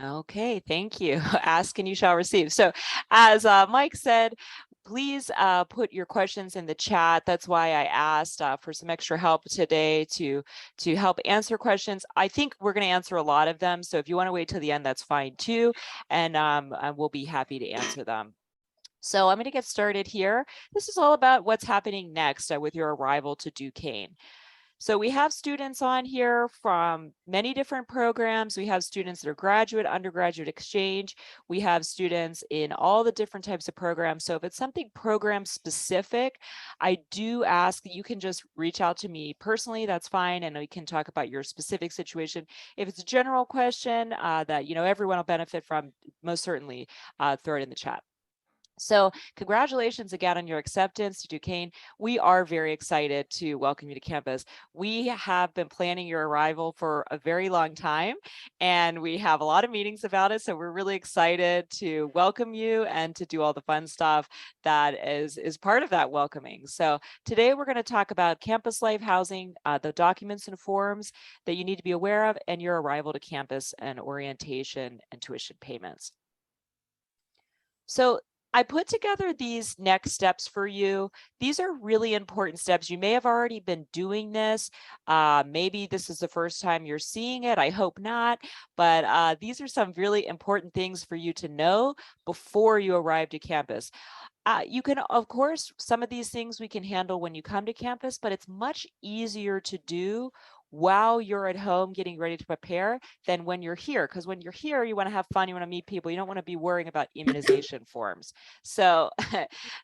Okay, thank you. Ask and you shall receive. So as Mike said, please put your questions in the chat. That's why I asked for some extra help today to help answer questions. I think we're going to answer a lot of them. So if you want to wait till the end, that's fine too. And we'll be happy to answer them. So I'm going to get started here. This is all about what's happening next with your arrival to Duquesne. So we have students on here from many different programs. We have students that are graduate, undergraduate exchange. We have students in all the different types of programs. So if it's something program specific, I do ask that you can just reach out to me personally. That's fine. And we can talk about your specific situation. If it's a general question that, everyone will benefit from, most certainly throw it in the chat. So congratulations again on your acceptance to Duquesne. We are very excited to welcome you to campus. We have been planning your arrival for a very long time, and we have a lot of meetings about it. So we're really excited to welcome you and to do all the fun stuff that is part of that welcoming. So today we're going to talk about campus life, housing, the documents and forms that you need to be aware of, and your arrival to campus and orientation and tuition payments. So I put together these next steps for you. These are really important steps. You may have already been doing this. Maybe this is the first time you're seeing it. I hope not. But these are some really important things for you to know before you arrive to campus. You can, of course, some of these things we can handle when you come to campus, but it's much easier to do while you're at home getting ready to prepare than when you're here. Because when you're here, you want to have fun, you want to meet people, you don't want to be worrying about immunization forms. So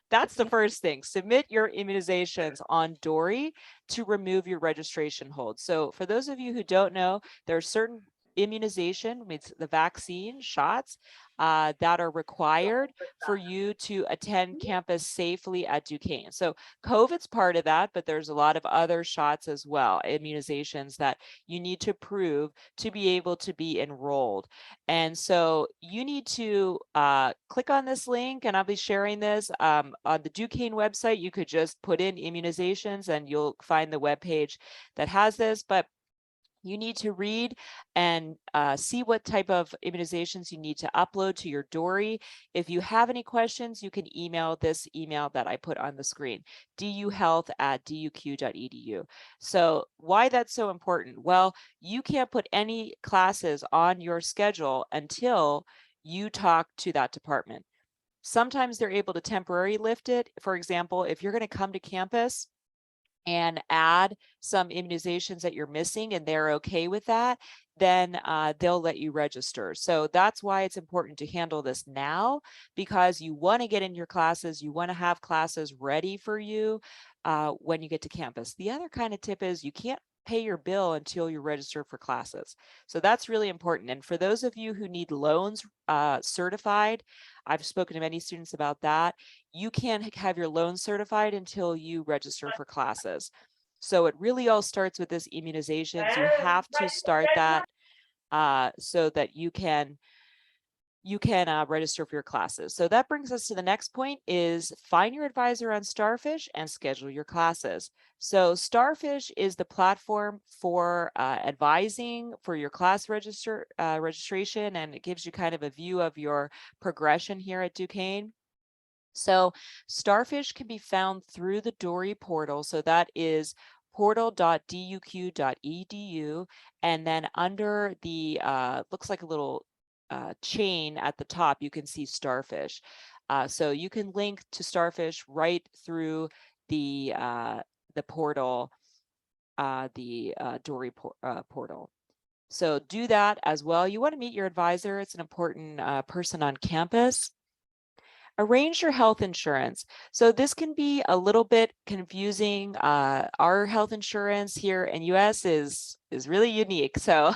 that's the first thing. Submit your immunizations on Dory to remove your registration hold. So for those of you who don't know, there are certain immunization, means the vaccine shots that are required for you to attend campus safely at Duquesne. So COVID's part of that, but there's a lot of other shots as well, immunizations that you need to prove to be able to be enrolled. And so you need to click on this link, and I'll be sharing this on the Duquesne website. You could just put in immunizations and you'll find the webpage that has this, but you need to read and see what type of immunizations you need to upload to your Dory. If you have any questions, you can email this email that I put on the screen, duhealth@duq.edu. So why that's so important? Well, you can't put any classes on your schedule until you talk to that department. Sometimes they're able to temporarily lift it. For example, if you're going to come to campus and add some immunizations that you're missing and they're okay with that, then they'll let you register. So that's why it's important to handle this now, because you want to get in your classes, you want to have classes ready for you when you get to campus. The other kind of tip is you can't pay your bill until you register for classes. So that's really important. And for those of you who need loans certified, I've spoken to many students about that. You can't have your loan certified until you register for classes. So it really all starts with this immunizations. You have to start that so that you can register for your classes. So that brings us to the next point is find your advisor on Starfish and schedule your classes. So Starfish is the platform for advising for your class registration, and it gives you kind of a view of your progression here at Duquesne. So Starfish can be found through the Dory portal. So that is portal.duq.edu. And then under the, looks like a little chain at the top, you can see Starfish. So you can link to Starfish right through the portal, the Dory portal. So do that as well. You want to meet your advisor. It's an important person on campus. Arrange your health insurance. So this can be a little bit confusing. Our health insurance here in US is really unique. So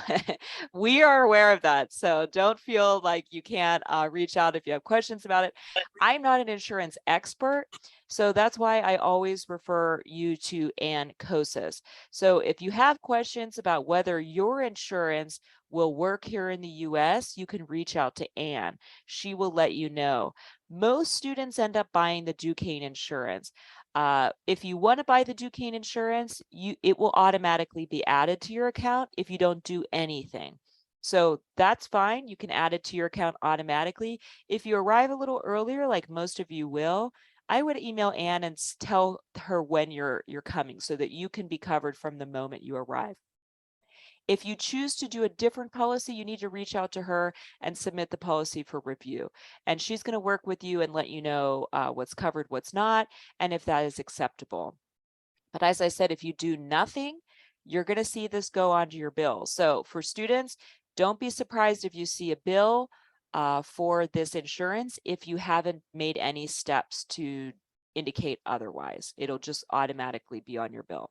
we are aware of that. So don't feel like you can't reach out if you have questions about it. I'm not an insurance expert, so that's why I always refer you to Ann Kosis. So if you have questions about whether your insurance will work here in the US, you can reach out to Ann. She will let you know. Most students end up buying the Duquesne insurance. If you want to buy the Duquesne insurance, it will automatically be added to your account if you don't do anything. So that's fine. You can add it to your account automatically. If you arrive a little earlier, like most of you will, I would email Anne and tell her when you're coming so that you can be covered from the moment you arrive. If you choose to do a different policy, you need to reach out to her and submit the policy for review. And she's going to work with you and let you know what's covered, what's not, and if that is acceptable. But as I said, if you do nothing, you're going to see this go onto your bill. So for students, don't be surprised if you see a bill for this insurance if you haven't made any steps to indicate otherwise. It'll just automatically be on your bill.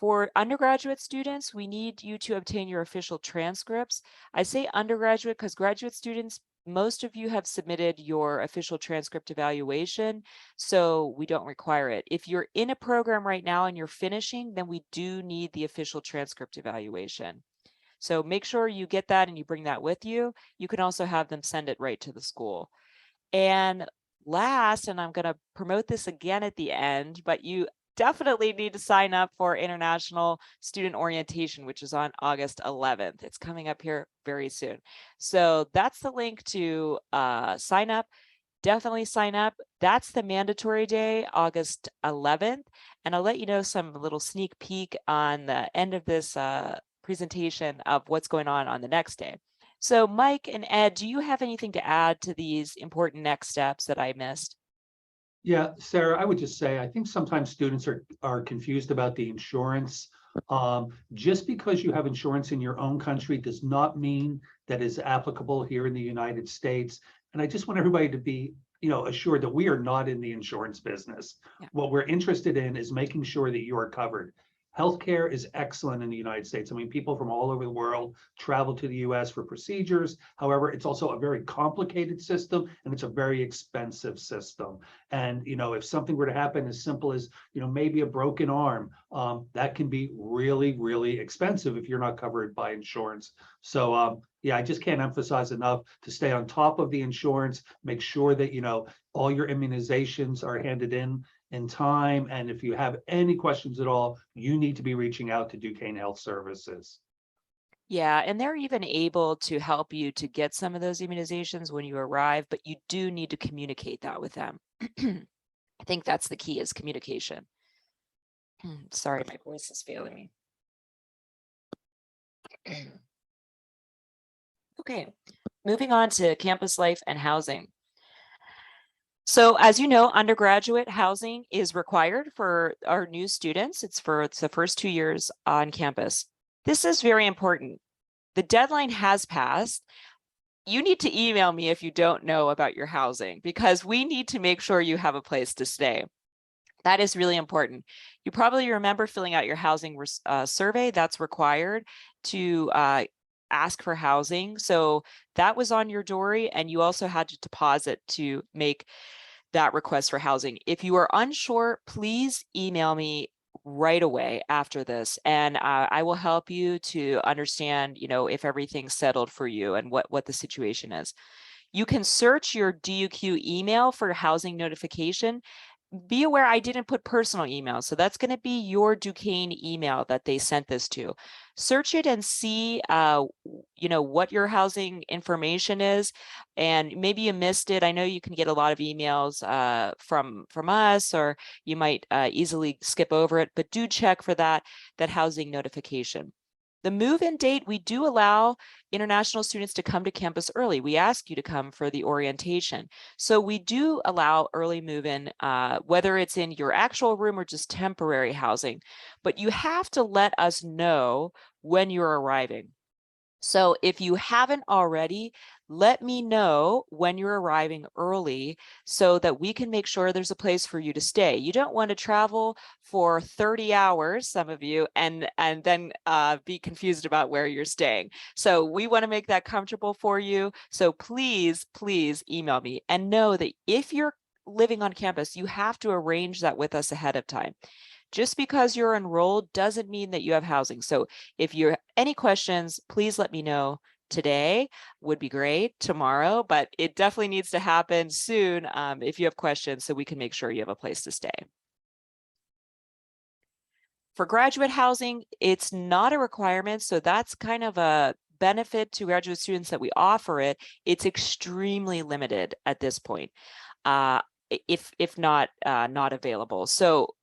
For undergraduate students, we need you to obtain your official transcripts. I say undergraduate because graduate students, most of you have submitted your official transcript evaluation, so we don't require it. If you're in a program right now and you're finishing, then we do need the official transcript evaluation. So make sure you get that and you bring that with you. You can also have them send it right to the school. And last, and I'm going to promote this again at the end, but you definitely need to sign up for International Student Orientation, which is on August 11th. It's coming up here very soon. So that's the link to sign up. Definitely sign up. That's the mandatory day, August 11th. And I'll let you know some little sneak peek on the end of this presentation of what's going on the next day. So Mike and Ed, do you have anything to add to these important next steps that I missed? Yeah, Sarah, I would just say, I think sometimes students are confused about the insurance. Just because you have insurance in your own country does not mean that is applicable here in the United States. And I just want everybody to be, assured that we are not in the insurance business. Yeah. What we're interested in is making sure that you are covered. Healthcare is excellent in the United States. I mean, people from all over the world travel to the US for procedures. However, it's also a very complicated system and it's a very expensive system. And, if something were to happen as simple as, maybe a broken arm, that can be really, really expensive if you're not covered by insurance. So, yeah, I just can't emphasize enough to stay on top of the insurance, make sure that, all your immunizations are handed in time. And if you have any questions at all, you need to be reaching out to Duquesne Health Services. Yeah, and they're even able to help you to get some of those immunizations when you arrive, but you do need to communicate that with them. I think that's the key is communication. Sorry, my voice is failing me. Okay, moving on to campus life and housing. So as you know, undergraduate housing is required for our new students. It's the first 2 years on campus. This is very important. The deadline has passed. You need to email me if you don't know about your housing because we need to make sure you have a place to stay. That is really important. You probably remember filling out your housing survey. That's required to ask for housing. So that was on your Dory, and you also had to deposit to make that request for housing. If you are unsure, please email me right away after this, and I will help you to understand, if everything's settled for you and what the situation is. You can search your DUQ email for housing notification. Be aware I didn't put personal email, so that's going to be your Duquesne email that they sent this to. Search it and see, what your housing information is, and maybe you missed it. I know you can get a lot of emails from us, or you might easily skip over it, but do check for that housing notification. The move-in date, we do allow international students to come to campus early. We ask you to come for the orientation. So we do allow early move-in, whether it's in your actual room or just temporary housing, but you have to let us know when you're arriving. So if you haven't already, let me know when you're arriving early so that we can make sure there's a place for you to stay. You don't want to travel for 30 hours, some of you, and then be confused about where you're staying. So we want to make that comfortable for you. So please, please email me and know that if you're living on campus, you have to arrange that with us ahead of time. Just because you're enrolled doesn't mean that you have housing. So if you have any questions, please let me know today. Would be great tomorrow, but it definitely needs to happen soon if you have questions so we can make sure you have a place to stay. For graduate housing, it's not a requirement, so that's kind of benefit to graduate students that we offer it, it's extremely limited at this point, if not not available. So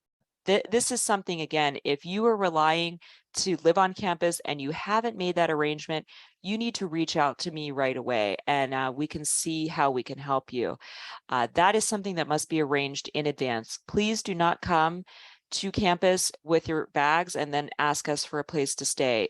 this is something, again, if you are relying to live on campus and you haven't made that arrangement, you need to reach out to me right away, and we can see how we can help you. That is something that must be arranged in advance. Please do not come to campus with your bags and then ask us for a place to stay.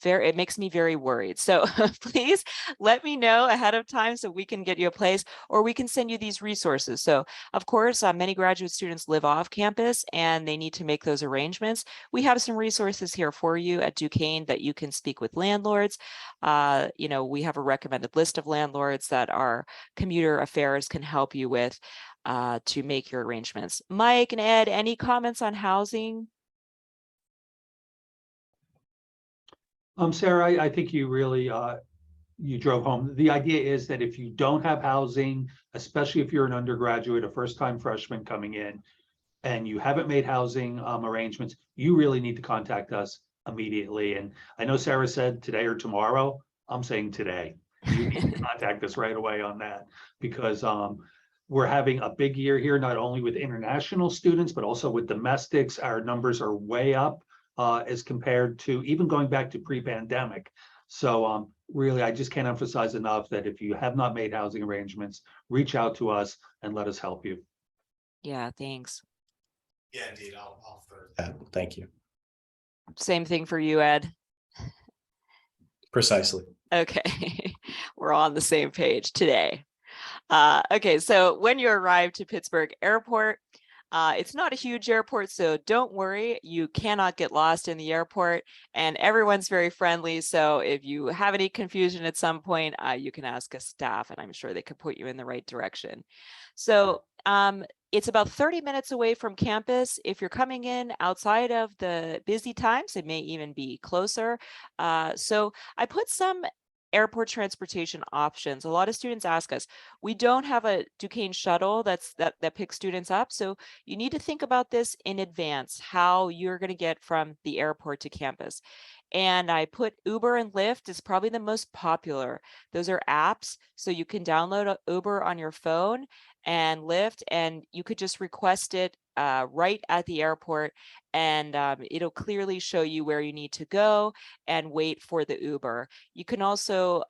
It makes me very worried. So please let me know ahead of time so we can get you a place, or we can send you these resources. So of course, many graduate students live off campus and they need to make those arrangements. We have some resources here for you at Duquesne that you can speak with landlords. We have a recommended list of landlords that our commuter affairs can help you with to make your arrangements. Mike and Ed, any comments on housing? Sarah, I think you really you drove home. The idea is that if you don't have housing, especially if you're an undergraduate, a first-time freshman coming in, and you haven't made housing arrangements, you really need to contact us immediately. And I know Sarah said today or tomorrow. I'm saying today. You need to contact us right away on that, because we're having a big year here, not only with international students, but also with domestics. Our numbers are way up as compared to even going back to pre-pandemic. So really, I just can't emphasize enough that if you have not made housing arrangements, reach out to us and let us help you. Yeah, thanks. Yeah, indeed. I'll third that. Thank you. Same thing for you, Ed. Precisely. Okay, we're all on the same page today. Okay, so when you arrive to Pittsburgh Airport, it's not a huge airport, so don't worry, you cannot get lost in the airport, and everyone's very friendly. So if you have any confusion at some point, you can ask a staff, and I'm sure they could put you in the right direction. So it's about 30 minutes away from campus. If you're coming in outside of the busy times, it may even be closer. So I put some airport transportation options. A lot of students ask us, we don't have a Duquesne shuttle that picks students up. So you need to think about this in advance, how you're going to get from the airport to campus. And I put Uber and Lyft is probably the most popular. Those are apps, so you can download Uber on your phone and Lyft, and you could just request it right at the airport, and it'll clearly show you where you need to go and wait for the Uber. You can also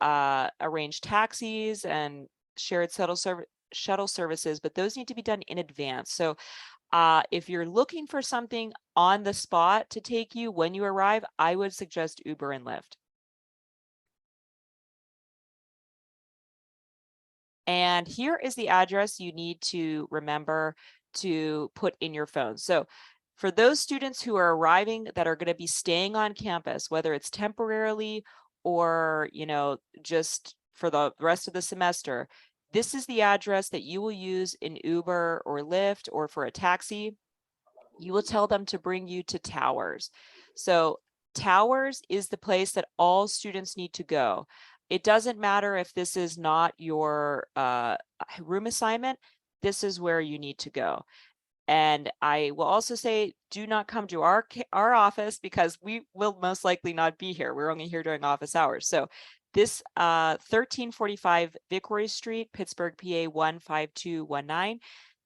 arrange taxis and shared shuttle services, but those need to be done in advance. So if you're looking for something on the spot to take you when you arrive, I would suggest Uber and Lyft. And here is the address you need to remember to put in your phone. So for those students who are arriving that are going to be staying on campus, whether it's temporarily or, just for the rest of the semester, this is the address that you will use in Uber or Lyft, or for a taxi. You will tell them to bring you to Towers. So Towers is the place that all students need to go. It doesn't matter if this is not your room assignment, this is where you need to go. And I will also say, do not come to our office, because we will most likely not be here. We're only here during office hours. So this 1345 Vicroy Street, Pittsburgh, PA 15219,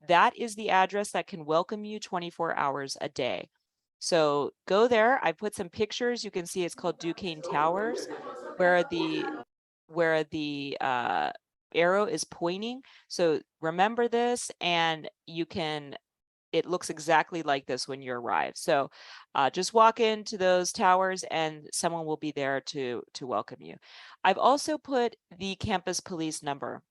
that is the address that can welcome you 24 hours a day. So go there. I put some pictures. You can see it's called Duquesne Towers, where the arrow is pointing. So remember this, and it looks exactly like this when you arrive. So just walk into those towers and someone will be there to welcome you. I've also put the campus police number.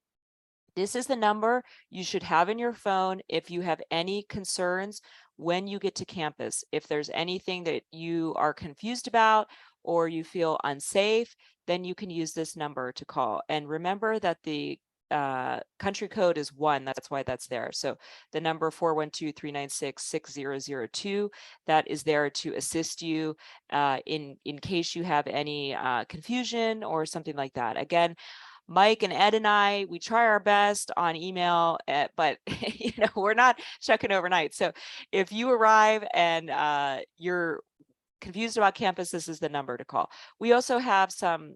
This is the number you should have in your phone if you have any concerns when you get to campus. If there's anything that you are confused about or you feel unsafe, then you can use this number to call. And remember that the country code is 1. That's why that's there. So the number 412-396-6002, that is there to assist you in case you have any confusion or something like that. Again, Mike and Ed and I, we try our best on email, but we're not checking overnight. So if you arrive and you're confused about campus, this is the number to call. We also have some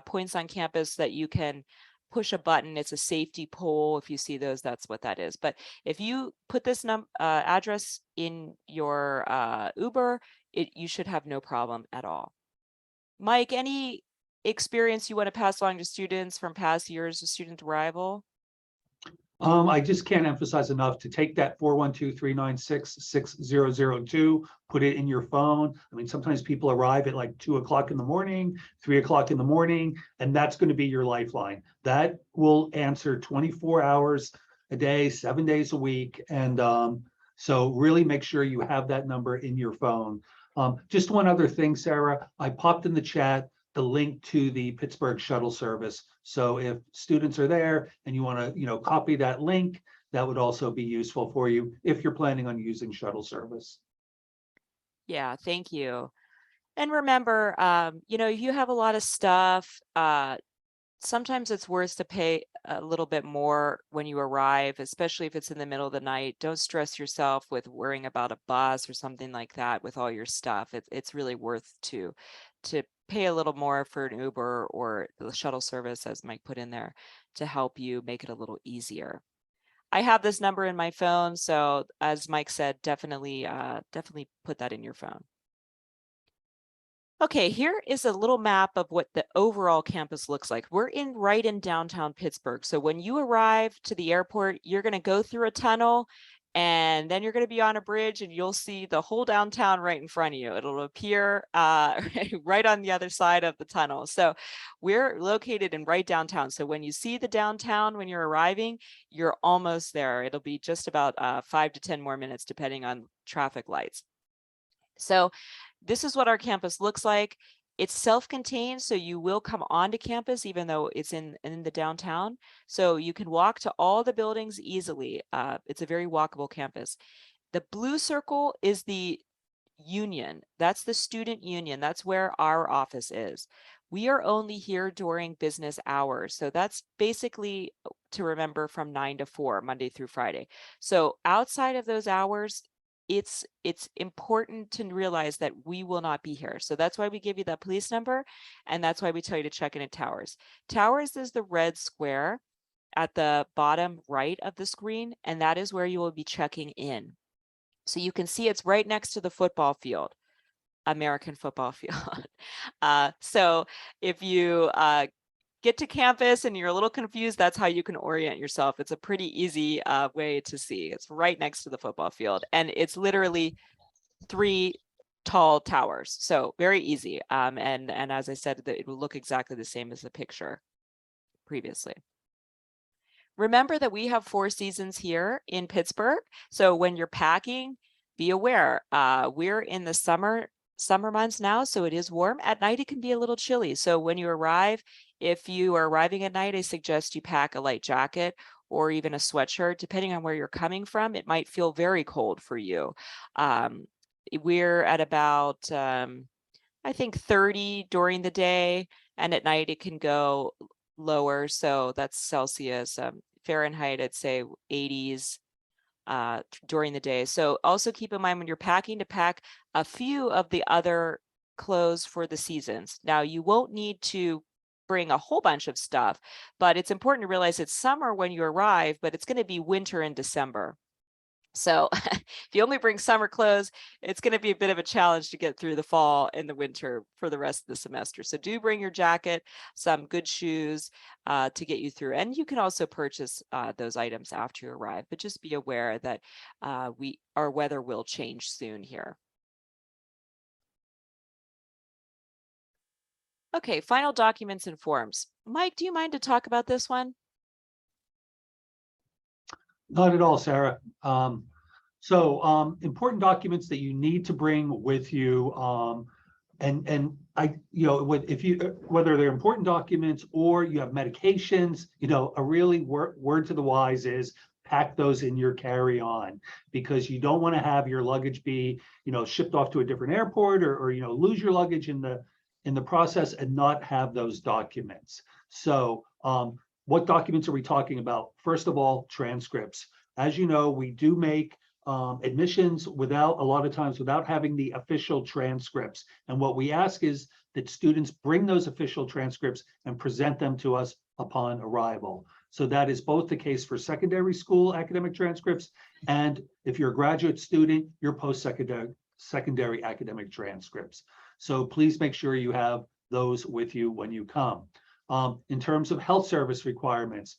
points on campus that you can push a button. It's a safety pole. If you see those, that's what that is. But if you put this address in your Uber, you should have no problem at all. Mike, any experience you want to pass along to students from past years of student arrival? I just can't emphasize enough to take that 412-396-6002, put it in your phone. I mean, sometimes people arrive at like 2 o'clock in the morning, 3 o'clock in the morning, and that's going to be your lifeline. That will answer 24 hours a day, 7 days a week. And so really make sure you have that number in your phone. Just one other thing, Sarah, I popped in the chat the link to the Pittsburgh shuttle service. So if students are there and you want to, copy that link, that would also be useful for you if you're planning on using shuttle service. Yeah, thank you. And remember, if you have a lot of stuff, sometimes it's worth to pay a little bit more when you arrive, especially if it's in the middle of the night. Don't stress yourself with worrying about a bus or something like that with all your stuff. It's really worth to pay a little more for an Uber or the shuttle service, as Mike put in there, to help you make it a little easier. I have this number in my phone, so as Mike said, definitely put that in your phone. Okay, here is a little map of what the overall campus looks like. We're right in downtown Pittsburgh. So when you arrive to the airport, you're going to go through a tunnel, and then you're going to be on a bridge, and you'll see the whole downtown right in front of you. It'll appear right on the other side of the tunnel. So we're located in right downtown. So when you see the downtown when you're arriving, you're almost there. It'll be just about 5 to 10 more minutes, depending on traffic lights. So this is what our campus looks like. It's self-contained, so you will come onto campus even though it's in the downtown. So you can walk to all the buildings easily. It's a very walkable campus. The blue circle is the union. That's the student union. That's where our office is. We are only here during business hours. So that's basically, to remember, from 9 to 4, Monday through Friday. So outside of those hours, it's important to realize that we will not be here. So that's why we give you that police number, and that's why we tell you to check in at Towers. Towers is the red square at the bottom right of the screen, and that is where you will be checking in. So you can see it's right next to the football field, American football field. So if you get to campus and you're a little confused, that's how you can orient yourself. It's a pretty easy way to see. It's right next to the football field, and it's literally 3 tall towers. So very easy. And as I said, it will look exactly the same as the picture previously. Remember that we have 4 seasons here in Pittsburgh. So when you're packing, be aware, we're in the summer months now, so it is warm. At night, it can be a little chilly. So when you arrive, if you are arriving at night, I suggest you pack a light jacket or even a sweatshirt. Depending on where you're coming from, it might feel very cold for you. We're at about, I think 30 during the day, and at night it can go lower. So that's Celsius. Fahrenheit, I'd say 80s during the day. So also keep in mind when you're packing to pack a few of the other clothes for the seasons. Now, you won't need to bring a whole bunch of stuff, but it's important to realize it's summer when you arrive, but it's going to be winter in December. So if you only bring summer clothes, it's going to be a bit of a challenge to get through the fall and the winter for the rest of the semester. So do bring your jacket, some good shoes to get you through. And you can also purchase those items after you arrive, but just be aware that our weather will change soon here. Okay, final documents and forms. Mike, do you mind to talk about this one? Not at all, Sarah. Important documents that you need to bring with you. Whether they're important documents or you have medications, a really word to the wise is pack those in your carry-on, because you don't want to have your luggage be, shipped off to a different airport or lose your luggage in the process and not have those documents. So what documents are we talking about? First of all, transcripts. As you know, we do make admissions without, a lot of times, without having the official transcripts. And what we ask is that students bring those official transcripts and present them to us upon arrival. So that is both the case for secondary school academic transcripts, and if you're a graduate student, your post-secondary academic transcripts. So please make sure you have those with you when you come. In terms of health service requirements,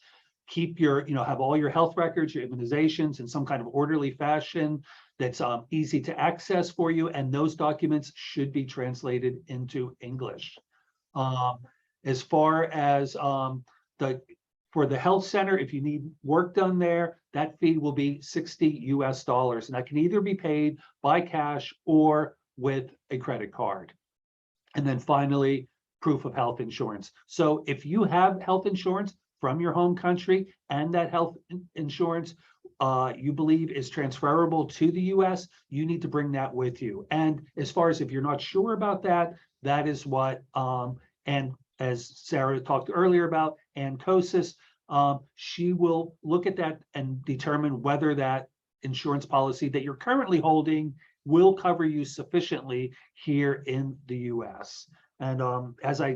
keep your, have all your health records, your immunizations in some kind of orderly fashion that's easy to access for you, and those documents should be translated into English. As far as for the health center, if you need work done there, that fee will be $60 US, and that can either be paid by cash or with a credit card. And then finally, proof of health insurance. So if you have health insurance from your home country and that health insurance you believe is transferable to the US, you need to bring that with you. And as far as if you're not sure about that, that is what, and as Sarah talked earlier about, and COSIS, she will look at that and determine whether that insurance policy that you're currently holding will cover you sufficiently here in the US. And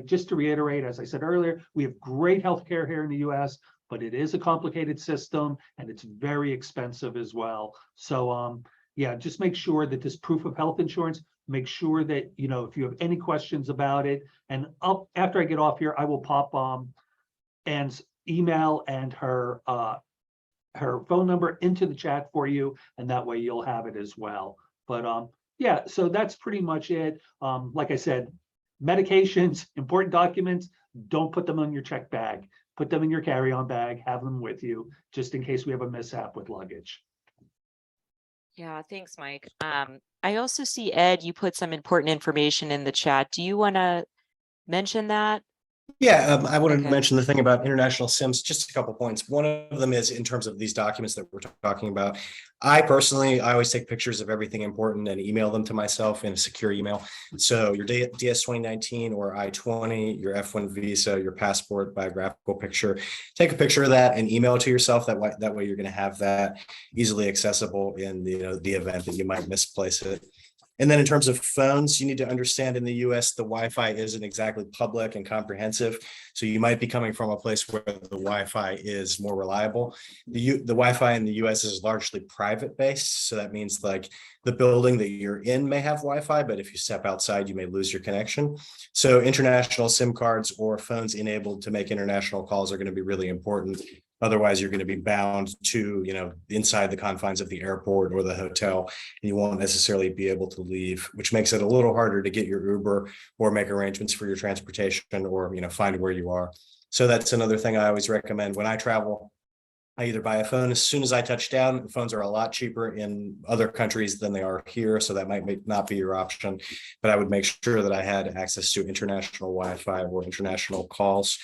just to reiterate, as I said earlier, we have great healthcare here in the US, but it is a complicated system and it's very expensive as well. So yeah, just make sure that this proof of health insurance, make sure that, if you have any questions about it, and after I get off here, I will pop Anne's email and her phone number into the chat for you, and that way you'll have it as well. But yeah, so that's pretty much it. Like I said, medications, important documents, don't put them in your check bag. Put them in your carry-on bag, have them with you, just in case we have a mishap with luggage. Yeah, thanks, Mike. I also see, Ed, you put some important information in the chat. Do you want to mention that? Yeah, I wanted to mention the thing about international SIMs, just a couple points. One of them is in terms of these documents that we're talking about. I always take pictures of everything important and email them to myself in a secure email. So your DS 2019 or I-20, your F1 visa, your passport, biographical picture, take a picture of that and email it to yourself. That way you're going to have that easily accessible in the event that you might misplace it. And then in terms of phones, you need to understand in the US, the Wi-Fi isn't exactly public and comprehensive. So you might be coming from a place where the Wi-Fi is more reliable. The Wi-Fi in the US is largely private based. So that means like the building that you're in may have Wi-Fi, but if you step outside, you may lose your connection. So international SIM cards or phones enabled to make international calls are going to be really important. Otherwise, you're going to be bound to, inside the confines of the airport or the hotel, and you won't necessarily be able to leave, which makes it a little harder to get your Uber or make arrangements for your transportation or, find where you are. So that's another thing I always recommend when I travel. I either buy a phone as soon as I touch down. Phones are a lot cheaper in other countries than they are here, so that might not be your option. But I would make sure that I had access to international Wi-Fi or international calls.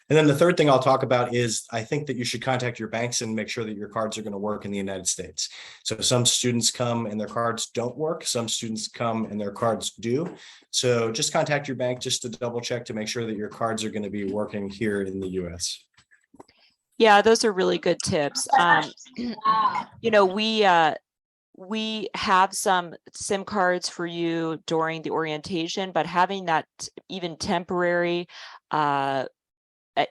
And then the third thing I'll talk about is I think that you should contact your banks and make sure that your cards are going to work in the United States. So some students come and their cards don't work. Some students come and their cards do. So just contact your bank just to double check to make sure that your cards are going to be working here in the US. Yeah, those are really good tips. We have some SIM cards for you during the orientation, but having that even temporary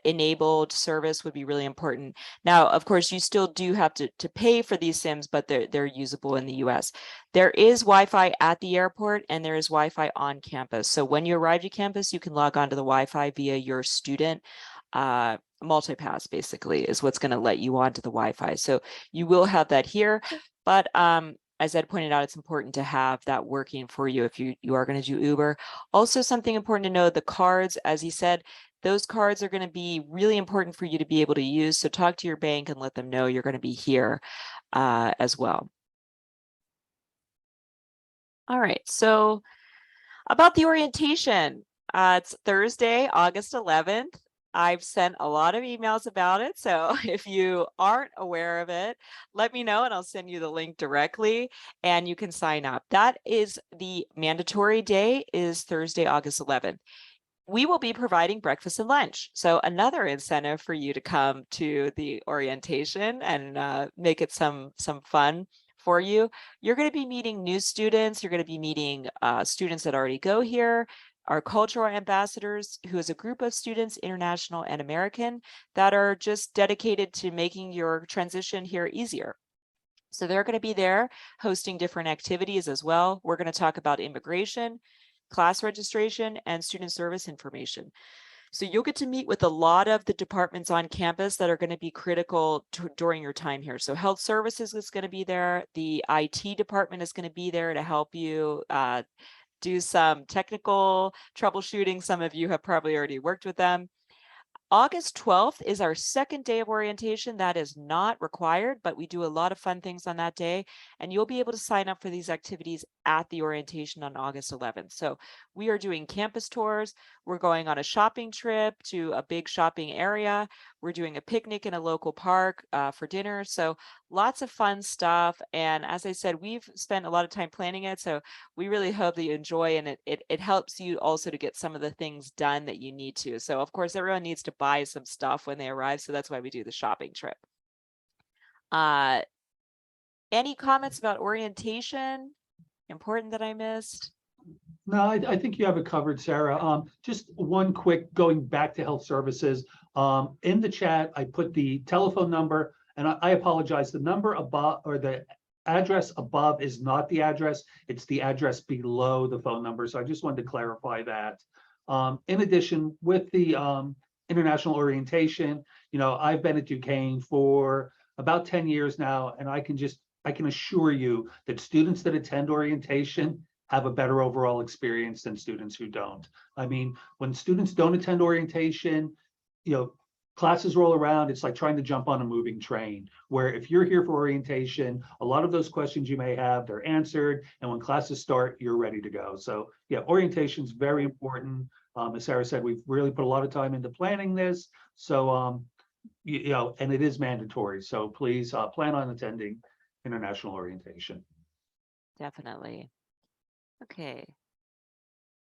enabled service would be really important. Now, of course, you still do have to pay for these SIMs, but they're usable in the US. There is Wi-Fi at the airport and there is Wi-Fi on campus. So when you arrive to campus, you can log on to the Wi-Fi via your student multipass, basically, is what's going to let you onto the Wi-Fi. So you will have that here, but as Ed pointed out, it's important to have that working for you if you are going to do Uber. Also, something important to know, the cards, as he said, those cards are going to be really important for you to be able to use. So talk to your bank and let them know you're going to be here as well. All right, so about the orientation, it's Thursday, August 11th. I've sent a lot of emails about it. So if you aren't aware of it, let me know and I'll send you the link directly and you can sign up. That is the mandatory day, is Thursday, August 11th. We will be providing breakfast and lunch. So another incentive for you to come to the orientation and make it some fun for you. You're going to be meeting new students. You're going to be meeting students that already go here, our cultural ambassadors, who is a group of students, international and American, that are just dedicated to making your transition here easier. So they're going to be there hosting different activities as well. We're going to talk about immigration, class registration, and student service information. So you'll get to meet with a lot of the departments on campus that are going to be critical during your time here. So health services is going to be there. The IT department is going to be there to help you do some technical troubleshooting. Some of you have probably already worked with them. August 12th is our second day of orientation. That is not required, but we do a lot of fun things on that day. And you'll be able to sign up for these activities at the orientation on August 11th. So we are doing campus tours. We're going on a shopping trip to a big shopping area. We're doing a picnic in a local park for dinner. So lots of fun stuff. And as I said, we've spent a lot of time planning it. So we really hope that you enjoy, and it helps you also to get some of the things done that you need to. So of course, everyone needs to buy some stuff when they arrive. So that's why we do the shopping trip. Any comments about orientation? Important that I missed? No, I think you have it covered, Sarah. Just one quick, going back to health services. In the chat, I put the telephone number, and I apologize. The number above, or the address above, is not the address. It's the address below the phone number. So I just wanted to clarify that. In addition, with the international orientation, I've been at Duquesne for about 10 years now, and I can assure you that students that attend orientation have a better overall experience than students who don't. I mean, when students don't attend orientation, classes roll around, it's like trying to jump on a moving train, where if you're here for orientation, a lot of those questions you may have, they're answered. And when classes start, you're ready to go. So yeah, orientation is very important. As Sarah said, we've really put a lot of time into planning this. So, and it is mandatory. So please plan on attending international orientation. Definitely. Okay.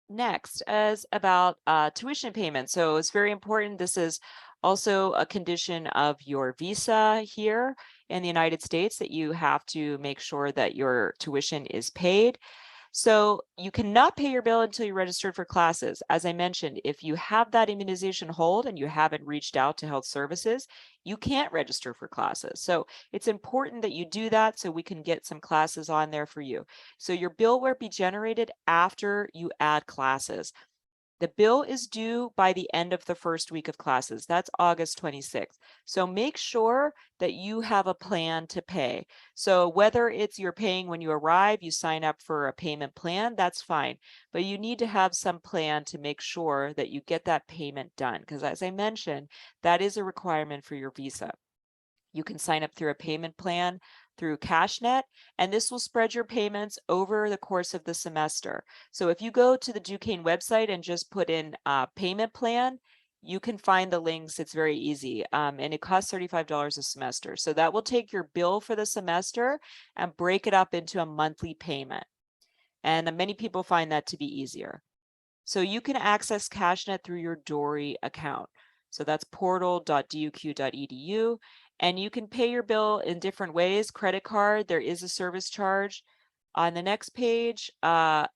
Next is about tuition payment. So it's very important. This is also a condition of your visa here in the United States, that you have to make sure that your tuition is paid. So you cannot pay your bill until you're registered for classes. As I mentioned, if you have that immunization hold and you haven't reached out to health services, you can't register for classes. So it's important that you do that so we can get some classes on there for you. So your bill will be generated after you add classes. The bill is due by the end of the first week of classes. That's August 26th. So make sure that you have a plan to pay. So whether it's you're paying when you arrive, you sign up for a payment plan, that's fine. But you need to have some plan to make sure that you get that payment done. Because as I mentioned, that is a requirement for your visa. You can sign up through a payment plan through CashNet, and this will spread your payments over the course of the semester. So if you go to the Duquesne website and just put in payment plan, you can find the links. It's very easy, and it costs $35 a semester. So that will take your bill for the semester and break it up into a monthly payment. And many people find that to be easier. So you can access CashNet through your Dory account. So that's portal.duq.edu. And you can pay your bill in different ways. Credit card, there is a service charge. On the next page,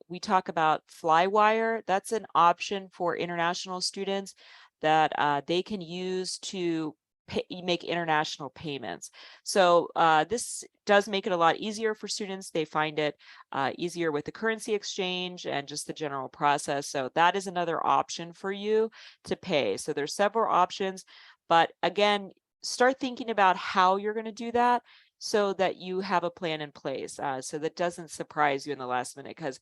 we talk about Flywire. That's an option for international students that they can use to make international payments. So this does make it a lot easier for students. They find it easier with the currency exchange and just the general process. So that is another option for you to pay. So there's several options, but again, start thinking about how you're going to do that so that you have a plan in place, so that doesn't surprise you in the last minute. Because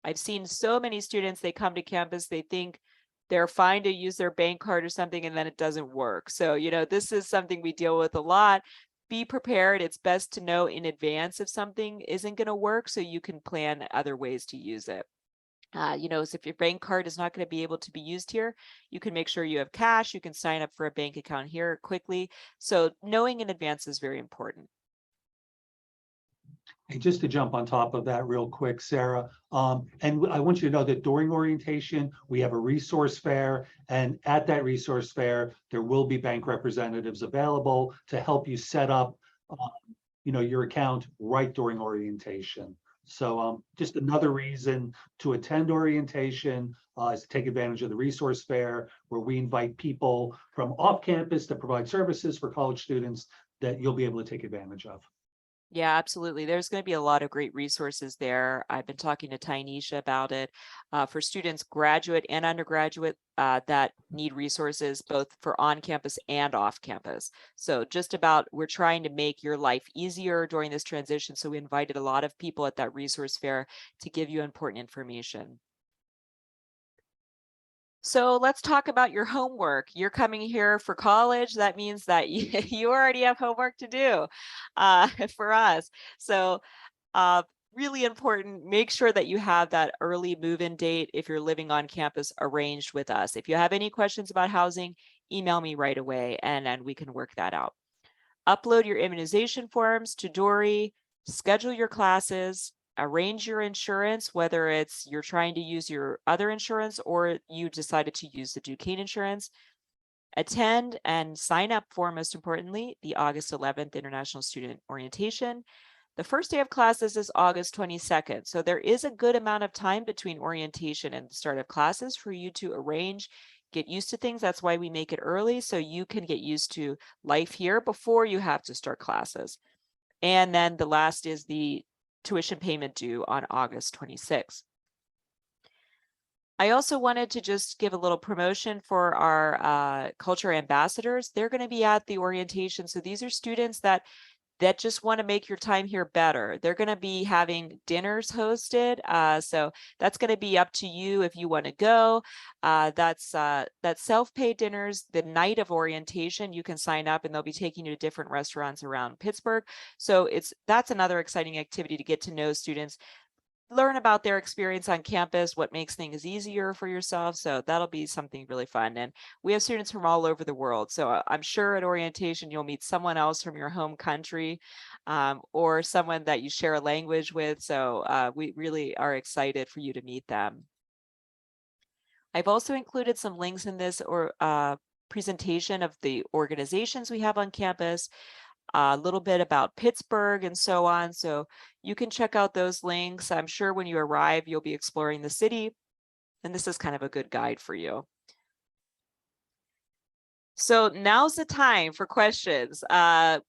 I've seen so many students, they come to campus, they think they're fine to use their bank card or something, and then it doesn't work. So, this is something we deal with a lot. Be prepared. It's best to know in advance if something isn't going to work so you can plan other ways to use it. So if your bank card is not going to be able to be used here, you can make sure you have cash. You can sign up for a bank account here quickly. So knowing in advance is very important. Hey, just to jump on top of that real quick, Sarah, and I want you to know that during orientation, we have a resource fair, and at that resource fair, there will be bank representatives available to help you set up your account right during orientation. So just another reason to attend orientation is to take advantage of the resource fair, where we invite people from off campus to provide services for college students that you'll be able to take advantage of. Yeah, absolutely. There's going to be a lot of great resources there. I've been talking to Tynesha about it for students, graduate and undergraduate, that need resources both for on campus and off campus. So just about, we're trying to make your life easier during this transition. So we invited a lot of people at that resource fair to give you important information. So let's talk about your homework. You're coming here for college. That means that you already have homework to do for us. So really important, make sure that you have that early move-in date if you're living on campus arranged with us. If you have any questions about housing, email me right away and we can work that out. Upload your immunization forms to Dory, schedule your classes, arrange your insurance, whether it's you're trying to use your other insurance or you decided to use the Duquesne insurance. Attend and sign up for, most importantly, the August 11th International Student Orientation. The first day of classes is August 22nd. So there is a good amount of time between orientation and the start of classes for you to arrange, get used to things. That's why we make it early, so you can get used to life here before you have to start classes. And then the last is the tuition payment due on August 26th. I also wanted to just give a little promotion for our culture ambassadors. They're going to be at the orientation. So these are students that just want to make your time here better. They're going to be having dinners hosted. So that's going to be up to you if you want to go. That's self-pay dinners the night of orientation. You can sign up and they'll be taking you to different restaurants around Pittsburgh. So that's another exciting activity to get to know students, learn about their experience on campus, what makes things easier for yourself. So that'll be something really fun. And we have students from all over the world. So I'm sure at orientation, you'll meet someone else from your home country or someone that you share a language with. So we really are excited for you to meet them. I've also included some links in this presentation of the organizations we have on campus, a little bit about Pittsburgh and so on. So you can check out those links. I'm sure when you arrive, you'll be exploring the city, and this is kind of a good guide for you. So now's the time for questions.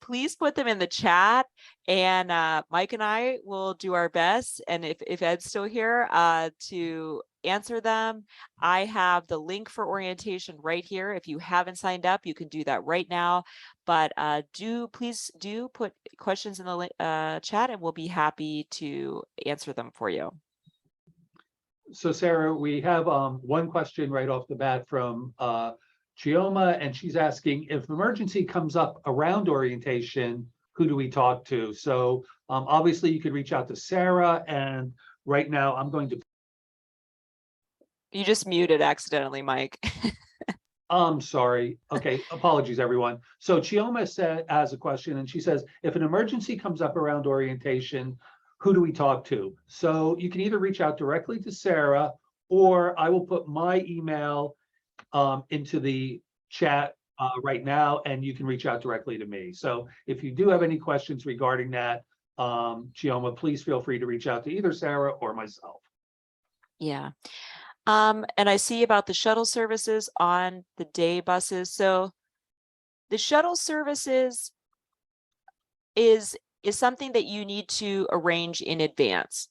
Please put them in the chat, and Mike and I will do our best. And if Ed's still here, to answer them. I have the link for orientation right here. If you haven't signed up, you can do that right now. But please do put questions in the chat, and we'll be happy to answer them for you. So Sarah, we have one question right off the bat from Chioma, and she's asking, if emergency comes up around orientation, who do we talk to? So obviously you could reach out to Sarah, and right now I'm going to. You just muted accidentally, Mike. I'm sorry. Okay, apologies, everyone. So Chioma has a question, and she says, if an emergency comes up around orientation, who do we talk to? So you can either reach out directly to Sarah, or I will put my email into the chat right now, and you can reach out directly to me. So if you do have any questions regarding that, Chioma, please feel free to reach out to either Sarah or myself. Yeah. And I see about the shuttle services on the day buses. So the shuttle services is something that you need to arrange in advance.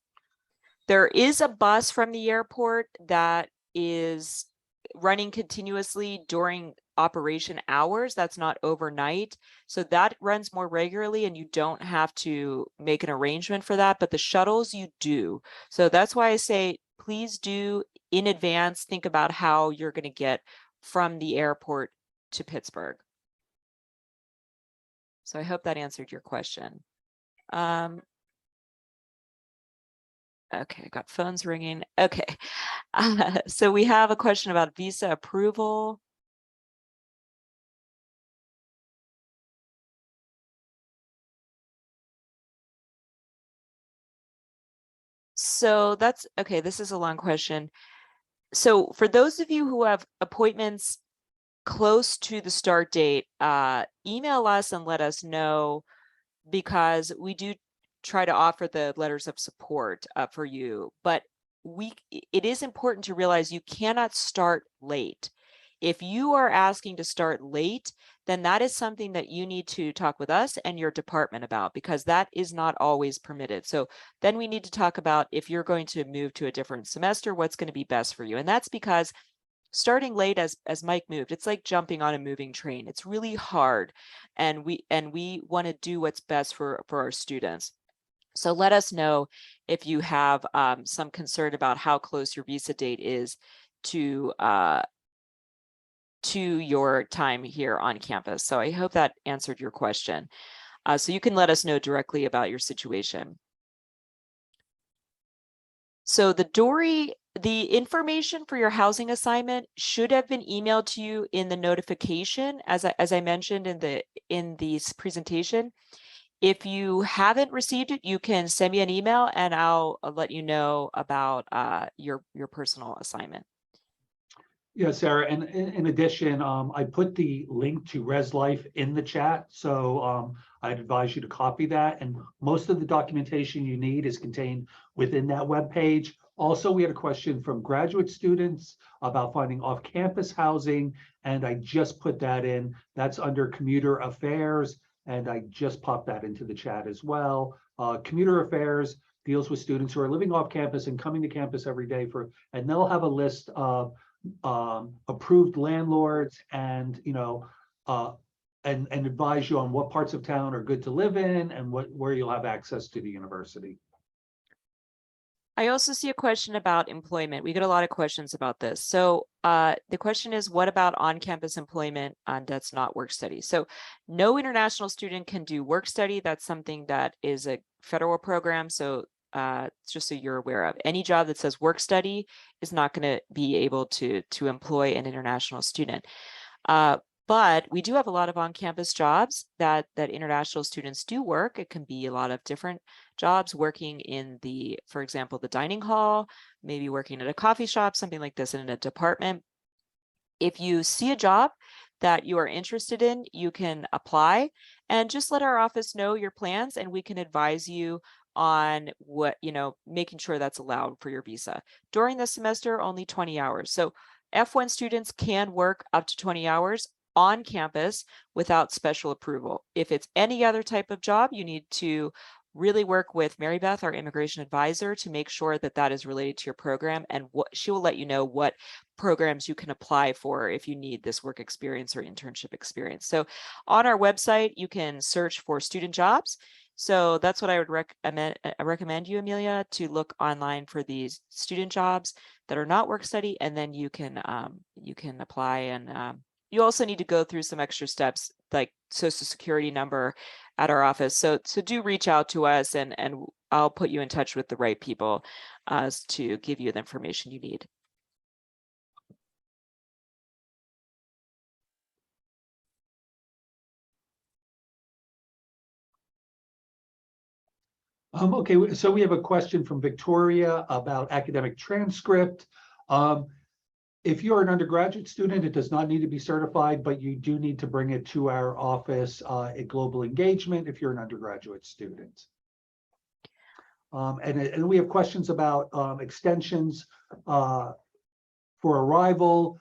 There is a bus from the airport that is running continuously during operation hours. That's not overnight. So that runs more regularly, and you don't have to make an arrangement for that, but the shuttles you do. So that's why I say, please do in advance, think about how you're going to get from the airport to Pittsburgh. So I hope that answered your question. Okay, I got phones ringing. Okay, so we have a question about visa approval. So that's okay. This is a long question. So for those of you who have appointments close to the start date, email us and let us know because we do try to offer the letters of support for you, but it is important to realize you cannot start late. If you are asking to start late, then that is something that you need to talk with us and your department about, because that is not always permitted. So then we need to talk about, if you're going to move to a different semester, what's going to be best for you. And that's because starting late, as Mike moved, it's like jumping on a moving train. It's really hard. And we want to do what's best for our students. So let us know if you have some concern about how close your visa date is to your time here on campus. So I hope that answered your question. So you can let us know directly about your situation. So the information for your housing assignment should have been emailed to you in the notification, as I mentioned in this presentation. If you haven't received it, you can send me an email and I'll let you know about your personal assignment. Yeah, Sarah, and in addition, I put the link to Res Life in the chat, so I'd advise you to copy that. And most of the documentation you need is contained within that web page. Also, we had a question from graduate students about finding off-campus housing, and I just put that in. That's under Commuter Affairs, and I just popped that into the chat as well. Commuter Affairs deals with students who are living off campus and coming to campus every day and they'll have a list of approved landlords and and advise you on what parts of town are good to live in and where you'll have access to the university. I also see a question about employment. We get a lot of questions about this. So the question is, what about on-campus employment that's not work study? So no international student can do work study. That's something that is a federal program. So just so you're aware of, any job that says work study is not going to be able to employ an international student. But we do have a lot of on-campus jobs that international students do work. It can be a lot of different jobs, working in for example, the dining hall, maybe working at a coffee shop, something like this, in a department. If you see a job that you are interested in, you can apply and just let our office know your plans, and we can advise you on what, making sure that's allowed for your visa. During the semester, only 20 hours. So F1 students can work up to 20 hours on campus without special approval. If it's any other type of job, you need to really work with Mary Beth, our immigration advisor, to make sure that that is related to your program, and she will let you know what programs you can apply for if you need this work experience or internship experience. So on our website, you can search for student jobs. So that's what I would recommend you, Amelia, to look online for these student jobs that are not work study, and then you can apply. And you also need to go through some extra steps like social security number at our office. So do reach out to us, and I'll put you in touch with the right people to give you the information you need. Okay, so we have a question from Victoria about academic transcript. If you're an undergraduate student, it does not need to be certified, but you do need to bring it to our office at Global Engagement if you're an undergraduate student. And we have questions about extensions for arrival.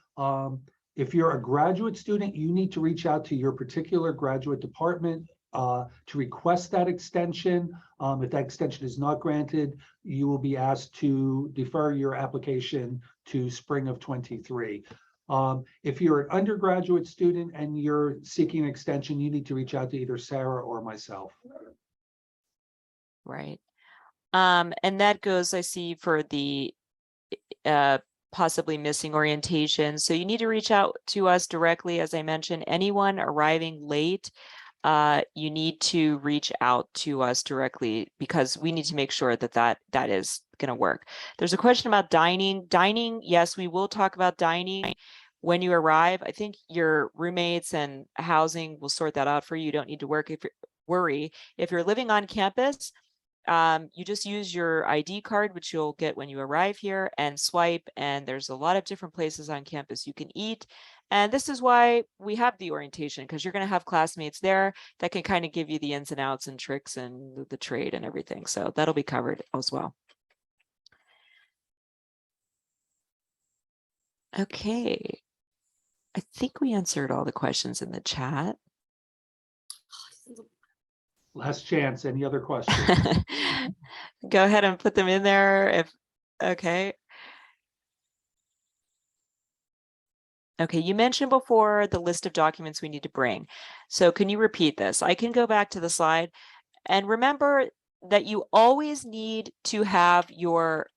If you're a graduate student, you need to reach out to your particular graduate department to request that extension. If that extension is not granted, you will be asked to defer your application to spring of 23. If you're an undergraduate student and you're seeking an extension, you need to reach out to either Sarah or myself. Right. And that goes, I see, for the possibly missing orientation. So you need to reach out to us directly. As I mentioned, anyone arriving late, you need to reach out to us directly, because we need to make sure that is going to work. There's a question about dining. Yes, we will talk about dining when you arrive. I think your roommates and housing will sort that out for you. You don't need to worry. If you're living on campus, you just use your ID card, which you'll get when you arrive here, and swipe. And there's a lot of different places on campus you can eat. And this is why we have the orientation, because you're going to have classmates there that can kind of give you the ins and outs and tricks and the trade and everything. So that'll be covered as well. Okay. I think we answered all the questions in the chat. Last chance. Any other questions? Go ahead and put them in there if, okay. Okay, you mentioned before the list of documents we need to bring. So can you repeat this? I can go back to the slide, and remember that you always need to have your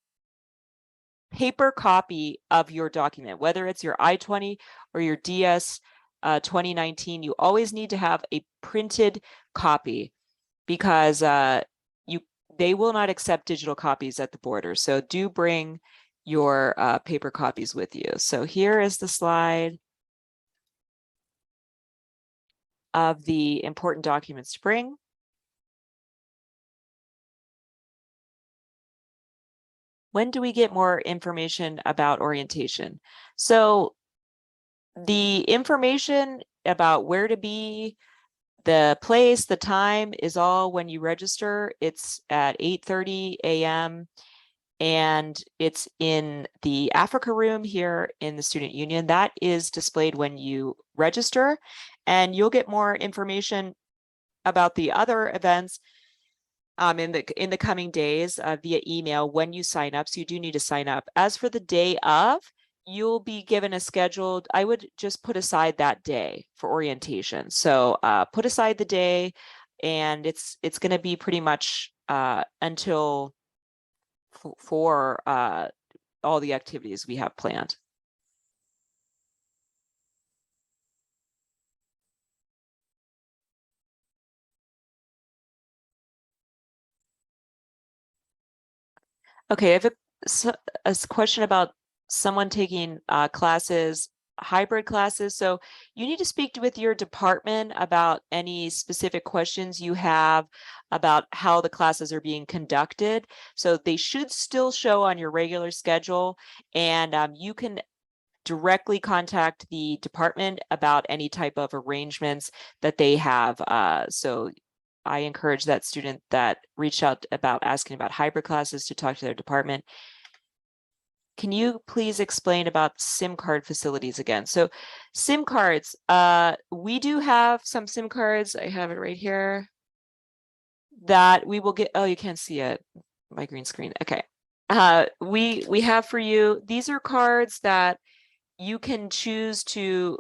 paper copy of your document, whether it's your I-20 or your DS 2019, you always need to have a printed copy, because they will not accept digital copies at the border. So do bring your paper copies with you. So here is the slide of the important documents to bring. When do we get more information about orientation? So the information about where to be, the place, the time is all when you register. It's at 8:30 a.m. and it's in the Africa room here in the Student Union. That is displayed when you register, and you'll get more information about the other events in the coming days via email when you sign up. So you do need to sign up. As for the day of, you'll be given a scheduled, I would just put aside that day for orientation. So put aside the day, and it's going to be pretty much until for all the activities we have planned. Okay, I have a question about someone taking classes, hybrid classes. So you need to speak with your department about any specific questions you have about how the classes are being conducted. So they should still show on your regular schedule, and you can directly contact the department about any type of arrangements that they have. So I encourage that student that reached out about asking about hybrid classes to talk to their department. Can you please explain about SIM card facilities again? So SIM cards, we do have some SIM cards. I have it right here that we will get. Oh, you can't see it. My green screen. Okay. We have for you. These are cards that you can choose to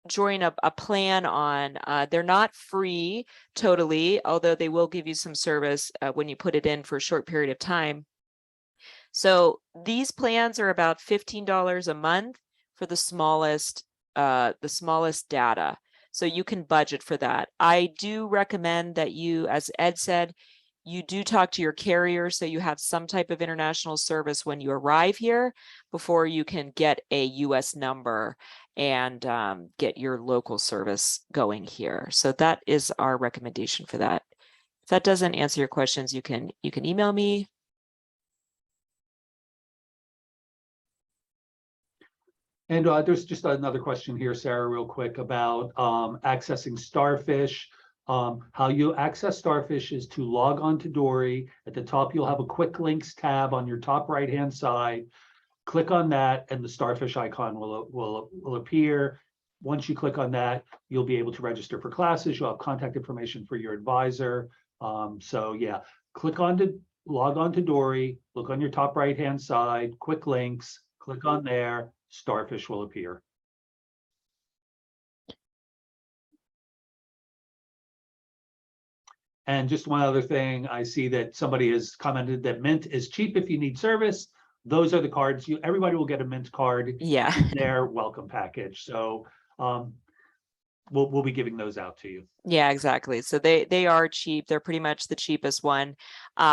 join a plan on. They're not free totally, although they will give you some service when you put it in for a short period of time. So these plans are about $15 a month for the smallest data. So you can budget for that. I do recommend that you, as Ed said, you do talk to your carrier so you have some type of international service when you arrive here before you can get a US number and get your local service going here. So that is our recommendation for that. If that doesn't answer your questions, you can email me. And there's just another question here, Sarah, real quick about accessing Starfish. How you access Starfish is to log on to Dory. At the top, you'll have a quick links tab on your top right-hand side. Click on that, and the Starfish icon will appear. Once you click on that, you'll be able to register for classes. You'll have contact information for your advisor. So yeah, log on to Dory, look on your top right-hand side, quick links, click on there, Starfish will appear. And just one other thing, I see that somebody has commented that Mint is cheap if you need service. Those are the cards. Everybody will get a Mint card. Yeah. In their welcome package. So we'll be giving those out to you. Yeah, exactly. So they are cheap. They're pretty much the cheapest one.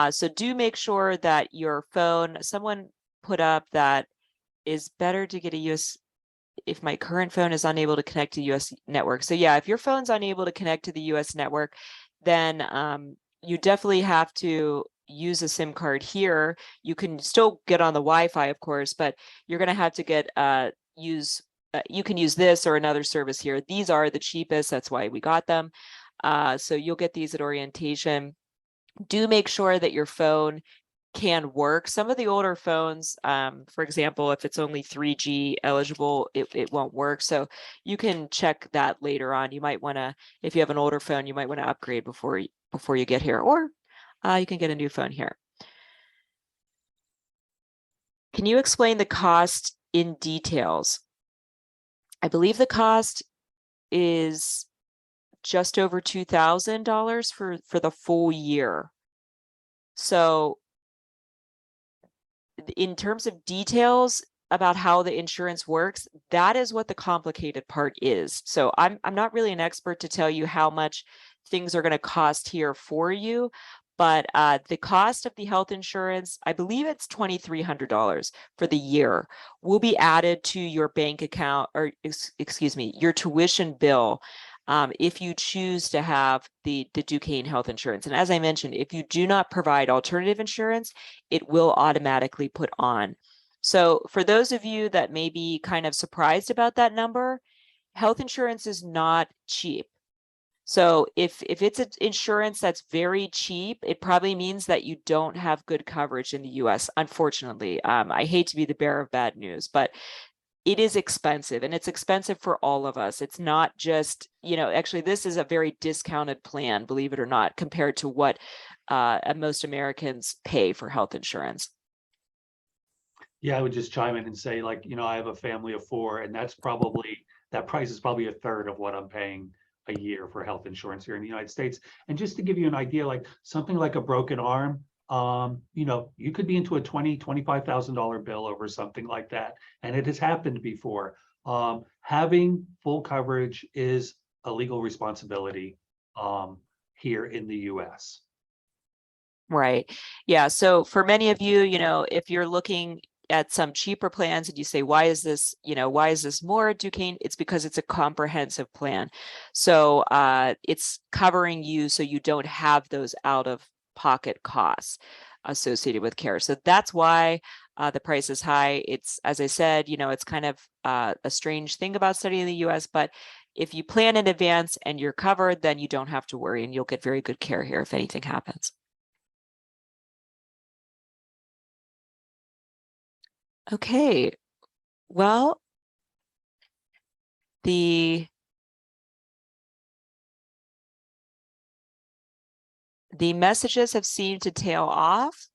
So do make sure that your phone, someone put up that is better to get a US if my current phone is unable to connect to US network. So yeah, if your phone's unable to connect to the US network, then you definitely have to use a SIM card here, you can still get on the Wi-Fi, of course, but you're going to have to get you can use this or another service here. These are the cheapest. That's why we got them. So you'll get these at orientation. Do make sure that your phone can work. Some of the older phones, for example, if it's only 3G eligible, it won't work. So you can check that later on. You might want to, if you have an older phone, you might want to upgrade before you get here, or you can get a new phone here. Can you explain the cost in details? I believe the cost is just over $2,000 for the full year. So in terms of details about how the insurance works, that is what the complicated part is. So I'm not really an expert to tell you how much things are going to cost here for you, but the cost of the health insurance, I believe it's $2,300 for the year, will be added to your bank account, or excuse me, your tuition bill, if you choose to have the Duquesne health insurance. And as I mentioned, if you do not provide alternative insurance, it will automatically put on. So for those of you that may be kind of surprised about that number, health insurance is not cheap. So if it's an insurance that's very cheap, it probably means that you don't have good coverage in the US, unfortunately. I hate to be the bearer of bad news, but it is expensive, and it's expensive for all of us. It's not just, actually, this is a very discounted plan, believe it or not, compared to what most Americans pay for health insurance. Yeah, I would just chime in and say, I have a family of 4, and that price is probably a third of what I'm paying a year for health insurance here in the United States. And just to give you an idea, like something like a broken arm, you could be into a $20,000-$25,000 bill over something like that. And it has happened before. Having full coverage is a legal responsibility here in the US. Right. Yeah. So for many of you, if you're looking at some cheaper plans and you say, why is this more at Duquesne? It's because it's a comprehensive plan. So it's covering you so you don't have those out-of-pocket costs associated with care. So that's why the price is high. It's, as I said, it's kind of a strange thing about studying in the US, but if you plan in advance and you're covered, then you don't have to worry, and you'll get very good care here if anything happens. Okay, well, the messages have seemed to tail off.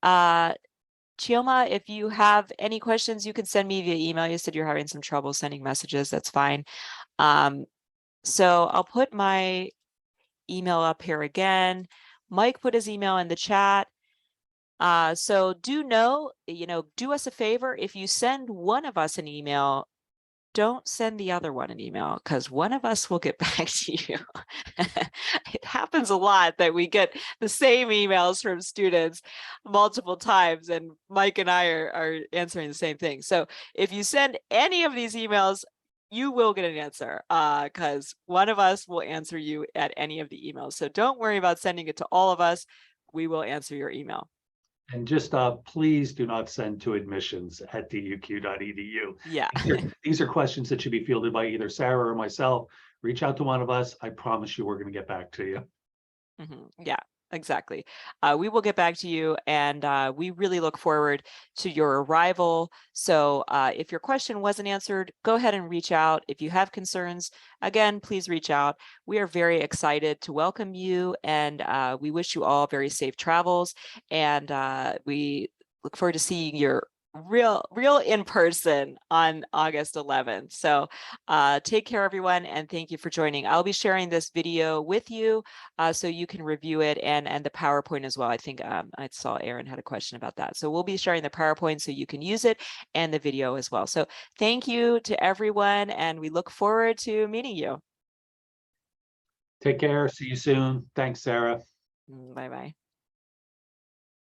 Chioma, if you have any questions, you can send me via email. You said you're having some trouble sending messages. That's fine. So I'll put my email up here again. Mike put his email in the chat. So do us a favor. If you send one of us an email, don't send the other one an email, because one of us will get back to you. It happens a lot that we get the same emails from students multiple times, and Mike and I are answering the same thing. So if you send any of these emails, you will get an answer, because one of us will answer you at any of the emails. So don't worry about sending it to all of us. We will answer your email. And just please do not send to admissions@duq.edu. Yeah. These are questions that should be fielded by either Sarah or myself. Reach out to one of us. I promise you we're going to get back to you. Yeah, exactly. We will get back to you, and we really look forward to your arrival. So if your question wasn't answered, go ahead and reach out. If you have concerns, again, please reach out. We are very excited to welcome you, and we wish you all very safe travels. And we look forward to seeing your real in person on August 11th. So take care, everyone, and thank you for joining. I'll be sharing this video with you so you can review it, and the PowerPoint as well. I think I saw Aaron had a question about that. So we'll be sharing the PowerPoint so you can use it, and the video as well. So thank you to everyone, and we look forward to meeting you. Take care. See you soon. Thanks, Sarah. Bye-bye.